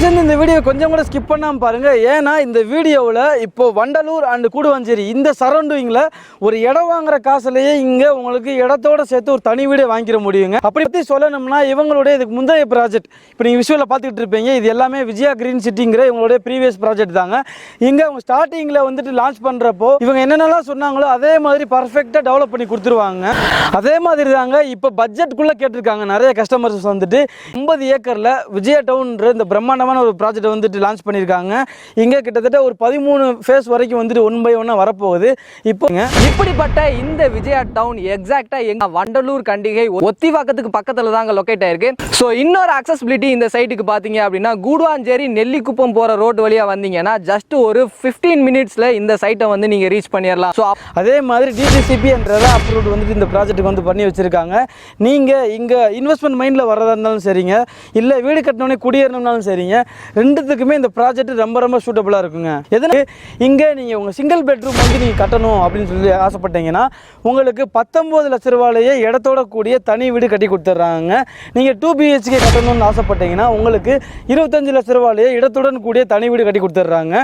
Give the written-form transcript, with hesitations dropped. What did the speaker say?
சேர்ந்து இந்த வீடியோ கொஞ்சம் கூட ஸ்கிப் பண்ணாமல் பாருங்கள். ஏன்னா இந்த வீடியோவில் இப்போ வண்டலூர் அண்ட் கூடுவாஞ்சேரி இந்த சரௌண்டிங்கில் ஒரு இடம் வாங்குற காசுலேயே இங்கே உங்களுக்கு இடத்தோடு சேர்த்து ஒரு தனி வீடு வாங்கிட முடியுங்க. அப்படி பற்றி சொல்லணும்னா இவங்களுடைய இதுக்கு முந்தைய ப்ராஜெக்ட் இப்போ நீங்கள் விஷுவலில் பார்த்துக்கிட்டு இருப்பீங்க. இது எல்லாமே விஜயா கிரீன் சிட்டிங்கிற இவங்களுடைய ப்ரீவியஸ் ப்ராஜெக்ட் தாங்க. இங்கே அவங்க ஸ்டார்டிங்கில் வந்துட்டு லான்ச் பண்ணுறப்போ இவங்க என்னென்னலாம் சொன்னாங்களோ அதே மாதிரி பர்ஃபெக்டாக டெவலப் பண்ணி கொடுத்துருவாங்க. அதே மாதிரி தாங்க இப்போ பட்ஜெட்டுக்குள்ளே கேட்டிருக்காங்க நிறைய கஸ்டமர்ஸ் வந்துட்டு 50 ஏக்கரில் விஜயா டவுன்ற இந்த பிரம்மாண்டமான ஒரு ப்ராஜெக்ட் வந்துட்டு லான்ச் பண்ணியிருக்காங்க. இங்கே கிட்டத்தட்ட ஒரு 13 ஃபேஸ் வரைக்கும் வந்துட்டு 1 by 1 வரப்போகுது. இப்படிப்பட்ட இந்த விஜயா டவுன் எக்ஸாக்டா எங்க வண்டலூர் கண்டிகை ஒத்திவாக்கத்துக்கு பக்கத்துல தாங்க லொக்கேட் ஆயிருக்கு. ஸோ இன்னொரு அக்சசிபிலிட்டி இந்த சைட்டுக்கு பார்த்தீங்க அப்படின்னா கூடுவாஞ்சேரி நெல்லிக்குப்பம் போற ரோடு வழியா வந்தீங்கன்னா ஜஸ்ட் ஒரு 15 மினிட்ஸ்ல இந்த சைட்டை வந்து நீங்க ரீச் பண்ணிடலாம். ஸோ அதே மாதிரி டிடிசிபி என்றதை அப்ரூவ் வந்துட்டு இந்த ப்ராஜெக்ட்டுக்கு வந்து பண்ணி வச்சிருக்காங்க. நீங்கள் இங்கே இன்வெஸ்ட்மெண்ட் மைண்டில் வரதா இருந்தாலும் சரிங்க, இல்லை வீடு கட்டினோடனே குடியேறணும்னாலும் சரிங்க, ரெண்டுத்துக்குமே இந்த ப்ராஜெக்ட் ரொம்ப ரொம்ப சூட்டபுளாக இருக்குங்க. எதனா இங்கே நீங்கள் உங்கள் சிங்கிள் பெட்ரூம் வந்து நீங்கள் கட்டணும் அப்படின்னு சொல்லி ஆசைப்பட்டீங்கன்னா உங்களுக்கு 19 லட்ச ரூபாயிலேயே இடத்தோட கூடிய தனி வீடு கட்டி கொடுத்துட்றாங்க. நீங்கள் 2 BHK கட்டணும்னு ஆசைப்பட்டீங்கன்னா உங்களுக்கு 25 லட்ச ரூபாயிலேயே இடத்துடன் கூடிய தனி வீடு கட்டி கொடுத்துட்றாங்க.